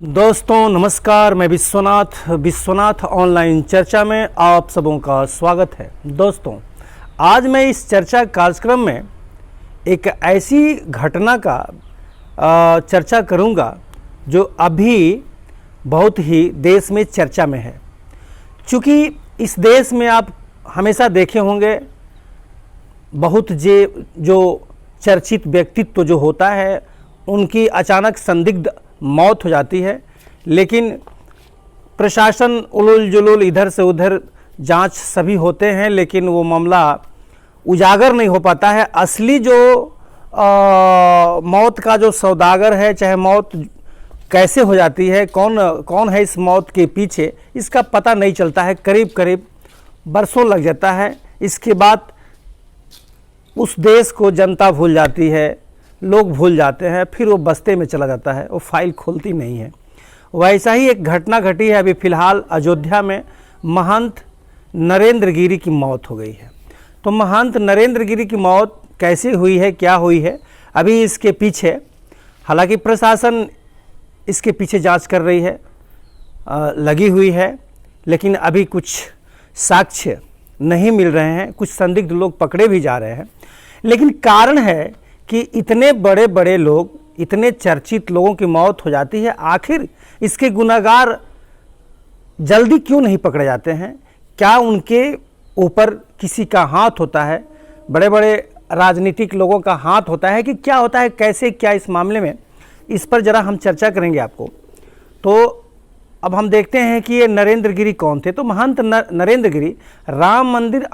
दोस्तों नमस्कार, मैं विश्वनाथ ऑनलाइन चर्चा में आप सबों का स्वागत है। दोस्तों आज मैं इस चर्चा कार्यक्रम में एक ऐसी घटना का चर्चा करूंगा जो अभी बहुत ही देश में चर्चा में है। चूँकि इस देश में आप हमेशा देखे होंगे बहुत जो चर्चित व्यक्तित्व जो होता है उनकी अचानक संदिग्ध मौत हो जाती है, लेकिन प्रशासन उलूल जुलूल इधर से उधर जांच सभी होते हैं, लेकिन वो मामला उजागर नहीं हो पाता है। असली जो मौत का जो सौदागर है, चाहे मौत कैसे हो जाती है, कौन है इस मौत के पीछे, इसका पता नहीं चलता है। करीब करीब बरसों लग जाता है। इसके बाद उस देश को जनता भूल जाती है, लोग भूल जाते हैं, फिर वो बस्ते में चला जाता है, वो फाइल खोलती नहीं है। वैसा ही एक घटना घटी है अभी फ़िलहाल अयोध्या में। महंत नरेंद्र गिरी की मौत हो गई है। तो महंत नरेंद्र गिरी की मौत कैसे हुई है, क्या हुई है, अभी इसके पीछे, हालांकि प्रशासन इसके पीछे जांच कर रही है, लगी हुई है, लेकिन अभी कुछ साक्ष्य नहीं मिल रहे हैं। कुछ संदिग्ध लोग पकड़े भी जा रहे हैं, लेकिन कारण है कि इतने बड़े बड़े लोग, इतने चर्चित लोगों की मौत हो जाती है। आखिर इसके गुनहगार जल्दी क्यों नहीं पकड़े जाते हैं? क्या उनके ऊपर किसी का हाथ होता है? बड़े बड़े राजनीतिक लोगों का हाथ होता है कि क्या होता है, कैसे क्या इस मामले में, इस पर ज़रा हम चर्चा करेंगे आपको। तो अब हम देखते हैं कि ये नरेंद्र गिरी कौन थे। तो महंत नरेंद्र गिरी राम मंदिर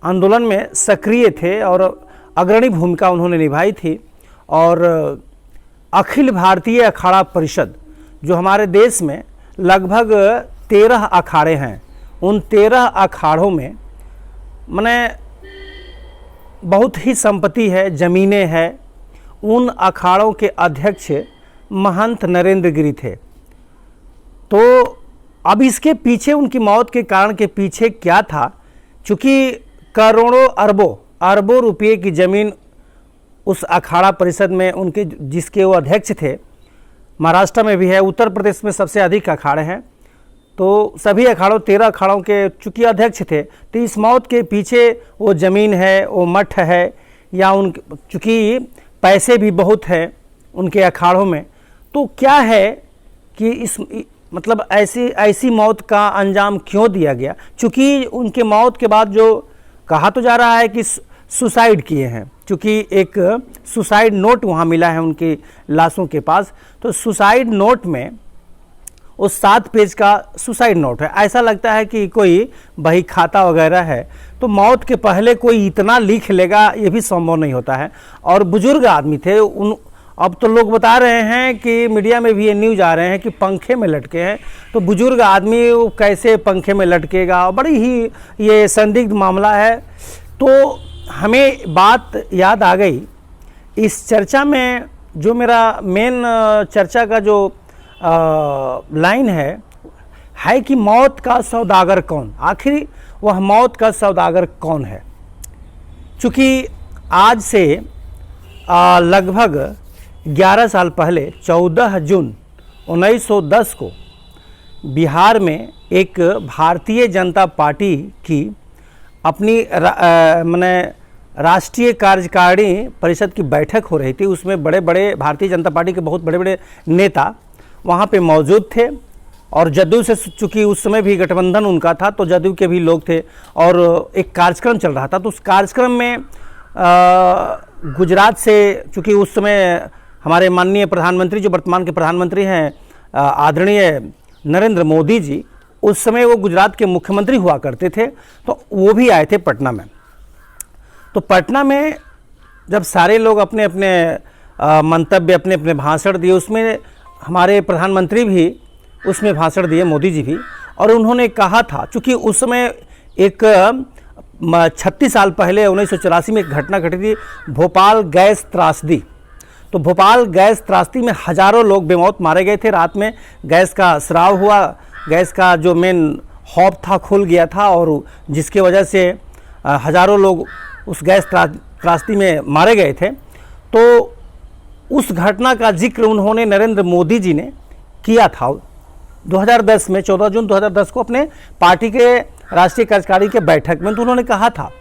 आंदोलन में सक्रिय थे और अग्रणी भूमिका उन्होंने निभाई थी। और अखिल भारतीय अखाड़ा परिषद, जो हमारे देश में लगभग 13 अखाड़े हैं, उन 13 अखाड़ों में माने बहुत ही संपत्ति है, ज़मीनें हैं। उन अखाड़ों के अध्यक्ष महंत नरेंद्र गिरी थे। तो अब इसके पीछे, उनकी मौत के कारण के पीछे क्या था? चूँकि करोड़ों अरबों रुपये की ज़मीन उस अखाड़ा परिषद में उनके, जिसके वो अध्यक्ष थे, महाराष्ट्र में भी है, उत्तर प्रदेश में सबसे अधिक अखाड़े हैं। तो सभी अखाड़ों, 13 अखाड़ों के चूँकि अध्यक्ष थे, तो इस मौत के पीछे वो ज़मीन है, वो मठ है, या चूँकि पैसे भी बहुत हैं उनके अखाड़ों में। तो क्या है कि मतलब ऐसी मौत का अंजाम क्यों दिया गया? चूँकि उनके मौत के बाद जो कहा तो जा रहा है कि सुसाइड किए हैं, क्योंकि एक सुसाइड नोट वहाँ मिला है उनकी लाशों के पास। तो सुसाइड नोट में, उस 7 पेज का सुसाइड नोट है, ऐसा लगता है कि कोई बही खाता वगैरह है। तो मौत के पहले कोई इतना लिख लेगा, ये भी संभव नहीं होता है। और बुजुर्ग आदमी थे अब तो लोग बता रहे हैं कि मीडिया में भी ये न्यूज़ आ रहे हैं कि पंखे में लटके हैं। तो बुजुर्ग आदमी कैसे पंखे में लटकेगा? बड़ी ही ये संदिग्ध मामला है। तो हमें बात याद आ गई इस चर्चा में, जो मेरा मेन चर्चा का जो लाइन है कि मौत का सौदागर कौन? आखिर वह मौत का सौदागर कौन है? चूँकि आज से लगभग 11 साल पहले 14 जून 1910 को बिहार में एक भारतीय जनता पार्टी की अपनी माने राष्ट्रीय कार्यकारिणी परिषद की बैठक हो रही थी। उसमें बड़े बड़े भारतीय जनता पार्टी के बहुत बड़े बड़े नेता वहाँ पे मौजूद थे। और जदयू से, चूँकि उस समय भी गठबंधन उनका था, तो जदयू के भी लोग थे और एक कार्यक्रम चल रहा था। तो उस कार्यक्रम में गुजरात से, चूँकि उस समय हमारे माननीय प्रधानमंत्री, जो वर्तमान के प्रधानमंत्री हैं, आदरणीय नरेंद्र मोदी जी, उस समय वो गुजरात के मुख्यमंत्री हुआ करते थे, तो वो भी आए थे पटना में। तो पटना में जब सारे लोग अपने अपने मंतव्य, अपने अपने भाषण दिए, उसमें हमारे प्रधानमंत्री भी उसमें भाषण दिए, मोदी जी भी। और उन्होंने कहा था, चूँकि उस समय एक 36 साल पहले 1984 में एक घटना घटी थी, भोपाल गैस त्रासदी। तो भोपाल गैस त्रासदी में हज़ारों लोग बेमौत मारे गए थे। रात में गैस का स्राव हुआ, गैस का जो मेन हॉब था खुल गया था, और जिसके वजह से हज़ारों लोग उस गैस त्रासदी में मारे गए थे। तो उस घटना का जिक्र उन्होंने नरेंद्र मोदी जी ने किया था 2010 में, 14 जून 2010 को अपने पार्टी के राष्ट्रीय कार्यकारिणी के बैठक में। तो उन्होंने कहा था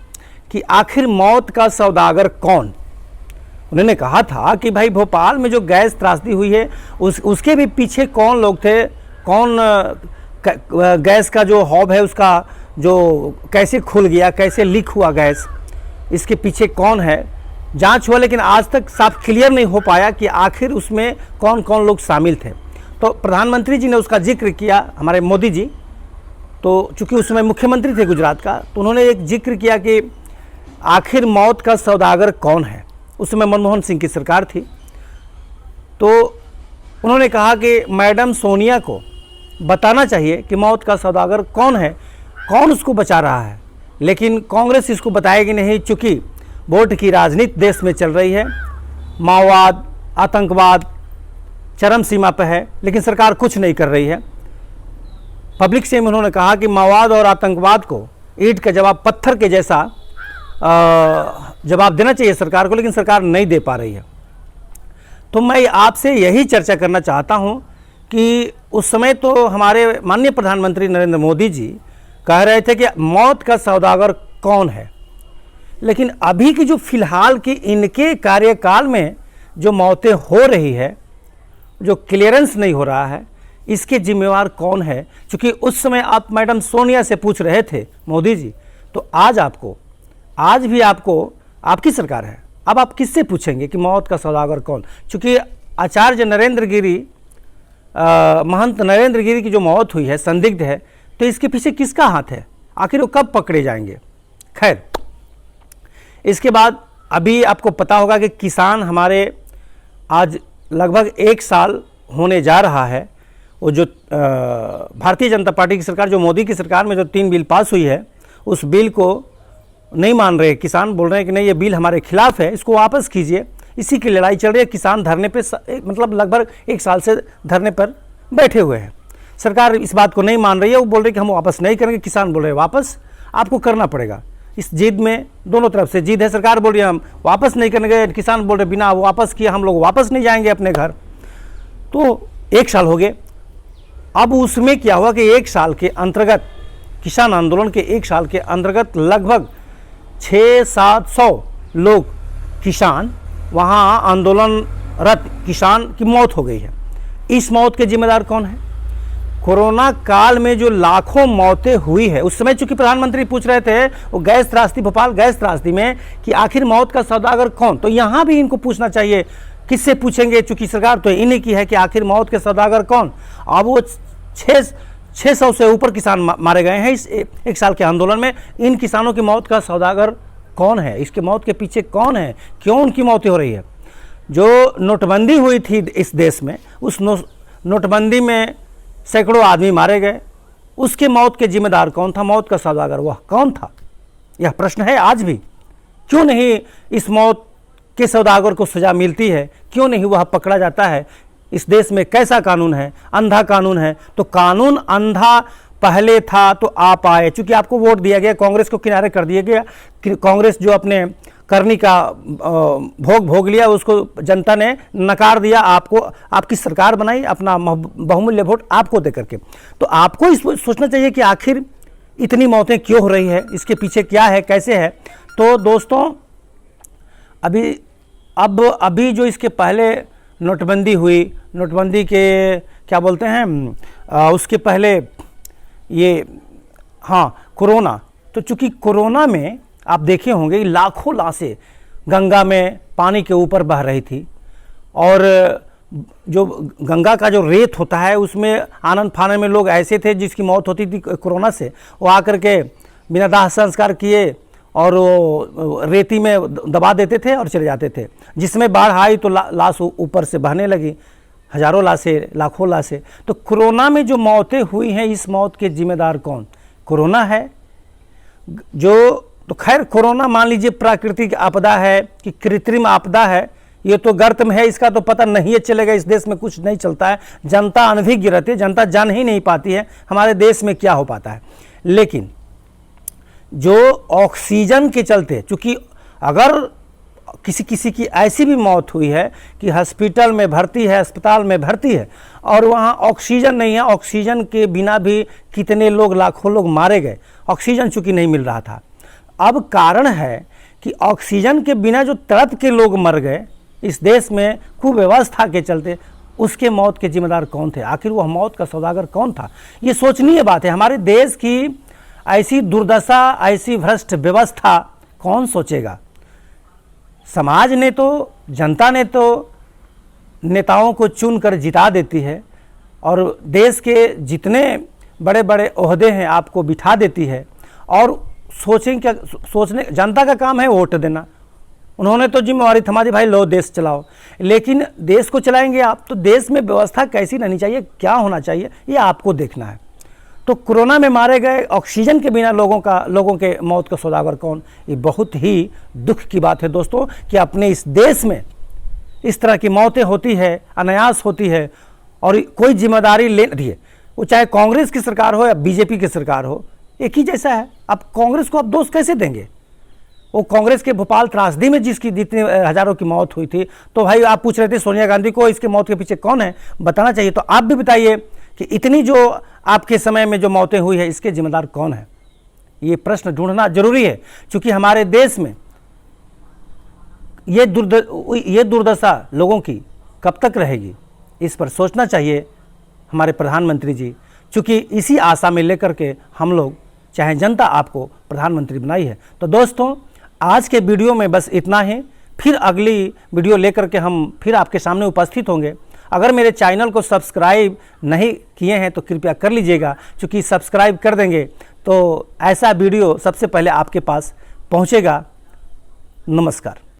कि आखिर मौत का सौदागर कौन। उन्होंने कहा था कि भाई भोपाल में जो गैस त्रासदी हुई है उसके भी पीछे कौन लोग थे, कौन गैस का जो हॉब है उसका जो कैसे खुल गया, कैसे लीक हुआ गैस, इसके पीछे कौन है, जांच हुआ, लेकिन आज तक साफ क्लियर नहीं हो पाया कि आखिर उसमें कौन कौन लोग शामिल थे। तो प्रधानमंत्री जी ने उसका जिक्र किया, हमारे मोदी जी, तो चूंकि उस समय मुख्यमंत्री थे गुजरात का, तो उन्होंने एक जिक्र किया कि आखिर मौत का सौदागर कौन है। उस समय मनमोहन सिंह की सरकार थी। तो उन्होंने कहा कि मैडम सोनिया को बताना चाहिए कि मौत का सौदागर कौन है, कौन उसको बचा रहा है, लेकिन कांग्रेस इसको बताएगी नहीं, चूँकि वोट की राजनीति देश में चल रही है, माओवाद, आतंकवाद चरम सीमा पर है, लेकिन सरकार कुछ नहीं कर रही है। पब्लिक से उन्होंने कहा कि माओवाद और आतंकवाद को ईंट का जवाब पत्थर के जैसा जवाब देना चाहिए सरकार को, लेकिन सरकार नहीं दे पा रही है। तो मैं आपसे यही चर्चा करना चाहता हूं कि उस समय तो हमारे माननीय प्रधानमंत्री नरेंद्र मोदी जी कह रहे थे कि मौत का सौदागर कौन है, लेकिन अभी की जो फिलहाल की इनके कार्यकाल में जो मौतें हो रही है, जो क्लियरेंस नहीं हो रहा है, इसके जिम्मेवार कौन है। क्योंकि उस समय आप मैडम सोनिया से पूछ रहे थे मोदी जी, तो आज भी आपको आपकी सरकार है, अब आप किससे पूछेंगे कि मौत का सौदागर कौन। चूँकि आचार्य नरेंद्र गिरी, महंत नरेंद्र गिरी की जो मौत हुई है, संदिग्ध है, तो इसके पीछे किसका हाथ है, आखिर वो कब पकड़े जाएंगे। खैर, इसके बाद अभी आपको पता होगा कि किसान हमारे आज लगभग 1 साल होने जा रहा है। वो जो भारतीय जनता पार्टी की सरकार, जो मोदी की सरकार में जो 3 बिल पास हुई है, उस बिल को नहीं मान रहे किसान, बोल रहे हैं कि नहीं, ये बिल हमारे खिलाफ है, इसको वापस कीजिए। इसी की लड़ाई चल रही है। किसान धरने पे मतलब लगभग 1 साल से धरने पर बैठे हुए हैं। सरकार इस बात को नहीं मान रही है, वो बोल रही है कि हम वापस नहीं करेंगे, किसान बोल रहे हैं वापस आपको करना पड़ेगा। इस जिद में दोनों तरफ से जिद है, सरकार बोल रही है हम वापस नहीं करेंगे, किसान बोल रहे बिना वापस किए हम लोग वापस नहीं जाएंगे अपने घर। तो 1 साल हो गए। अब उसमें क्या हुआ कि 1 साल के अंतर्गत, किसान आंदोलन के 1 साल के अंतर्गत लगभग 600-700 लोग किसान, वहाँ आंदोलनरत किसान की मौत हो गई है। इस मौत के जिम्मेदार कौन है। कोरोना काल में जो लाखों मौतें हुई है, उस समय चूंकि प्रधानमंत्री पूछ रहे थे वो गैस त्रासदी, भोपाल गैस त्रासदी में, कि आखिर मौत का सौदागर कौन, तो यहाँ भी इनको पूछना चाहिए। किससे पूछेंगे, चूंकि सरकार तो इन्हीं की है कि आखिर मौत के सौदागर कौन। अब वो 600 से ऊपर किसान मारे गए हैं इस 1 साल के आंदोलन में। इन किसानों की मौत का सौदागर कौन है, इसके मौत के पीछे कौन है, क्यों उनकी मौतें हो रही है। जो नोटबंदी हुई थी इस देश में, उस नोटबंदी में सैकड़ों आदमी मारे गए, उसके मौत के जिम्मेदार कौन था, मौत का सौदागर वह कौन था, यह प्रश्न है आज भी। क्यों नहीं इस मौत के सौदागर को सजा मिलती है, क्यों नहीं वह पकड़ा जाता है। इस देश में कैसा कानून है, अंधा कानून है। तो कानून अंधा पहले था तो आप आए, चूंकि आपको वोट दिया गया, कांग्रेस को किनारे कर दिया गया। कांग्रेस जो अपने करनी का भोग लिया, उसको जनता ने नकार दिया, आपको आपकी सरकार बनाई, अपना बहुमूल्य वोट आपको दे करके। तो आपको इस सोचना चाहिए कि आखिर इतनी मौतें क्यों हो रही है, इसके पीछे क्या है, कैसे है। तो दोस्तों, अभी जो इसके पहले नोटबंदी हुई, नोटबंदी के क्या बोलते हैं, उसके पहले ये कोरोना। तो चूंकि कोरोना में आप देखे होंगे लाखों लाशें गंगा में पानी के ऊपर बह रही थी, और जो गंगा का जो रेत होता है उसमें आनंद फानन में लोग ऐसे थे जिसकी मौत होती थी कोरोना से, वो आकर के बिना दाह संस्कार किए और वो रेती में दबा देते थे और चले जाते थे। जिसमें बाढ़ आई तो लाश ऊपर से बहने लगी, हजारों लाशें, लाखों लाशें। तो कोरोना में जो मौतें हुई हैं, इस मौत के जिम्मेदार कौन, कोरोना है। तो खैर, कोरोना मान लीजिए प्राकृतिक आपदा है कि कृत्रिम आपदा है, ये तो गर्त में है, इसका तो पता नहीं है चलेगा। इस देश में कुछ नहीं चलता है, जनता अनभिज्ञ रहती है, जनता जान ही नहीं पाती है हमारे देश में क्या हो पाता है। लेकिन जो ऑक्सीजन के चलते, चूंकि अगर किसी किसी की ऐसी भी मौत हुई है कि हॉस्पिटल में भर्ती है, अस्पताल में भर्ती है और वहाँ ऑक्सीजन नहीं है। ऑक्सीजन के बिना भी कितने लोग, लाखों लोग मारे गए, ऑक्सीजन चूँकि नहीं मिल रहा था। अब कारण है कि ऑक्सीजन के बिना जो तड़प के लोग मर गए इस देश में कुव्यवस्था के चलते, उसके मौत के जिम्मेदार कौन थे? आखिर वह मौत का सौदागर कौन था? ये सोचनीय बात है। हमारे देश की ऐसी दुर्दशा, ऐसी भ्रष्ट व्यवस्था कौन सोचेगा? समाज ने तो, जनता ने तो नेताओं को चुनकर जिता देती है और देश के जितने बड़े बड़े ओहदे हैं आपको बिठा देती है और सोचने जनता का काम है वोट देना। उन्होंने तो जिम्मेवारी थमा दी, भाई लो देश चलाओ। लेकिन देश को चलाएंगे आप तो देश में व्यवस्था कैसी रहनी चाहिए, क्या होना चाहिए, ये आपको देखना है। तो कोरोना में मारे गए ऑक्सीजन के बिना लोगों के मौत का सौदागर कौन? ये बहुत ही दुख की बात है दोस्तों कि अपने इस देश में इस तरह की मौतें होती है, अनायास होती है और कोई जिम्मेदारी ले रही है। वो चाहे कांग्रेस की सरकार हो या बीजेपी की सरकार हो, एक ही जैसा है। अब कांग्रेस को आप दोष कैसे देंगे? वो कांग्रेस के भोपाल त्रासदी में जितने हजारों की मौत हुई थी, तो भाई आप पूछ रहे थे सोनिया गांधी को इसके मौत के पीछे कौन है, बताना चाहिए। तो आप भी बताइए कि इतनी जो आपके समय में जो मौतें हुई है इसके जिम्मेदार कौन है? ये प्रश्न ढूंढना जरूरी है, क्योंकि हमारे देश में ये दुर्दशा लोगों की कब तक रहेगी, इस पर सोचना चाहिए हमारे प्रधानमंत्री जी। क्योंकि इसी आशा में लेकर के हम लोग, चाहे जनता आपको प्रधानमंत्री बनाई है। तो दोस्तों आज के वीडियो में बस इतना ही। फिर अगली वीडियो लेकर के हम फिर आपके सामने उपस्थित होंगे। अगर मेरे चैनल को सब्सक्राइब नहीं किए हैं तो कृपया कर लीजिएगा, क्योंकि सब्सक्राइब कर देंगे तो ऐसा वीडियो सबसे पहले आपके पास पहुंचेगा। नमस्कार।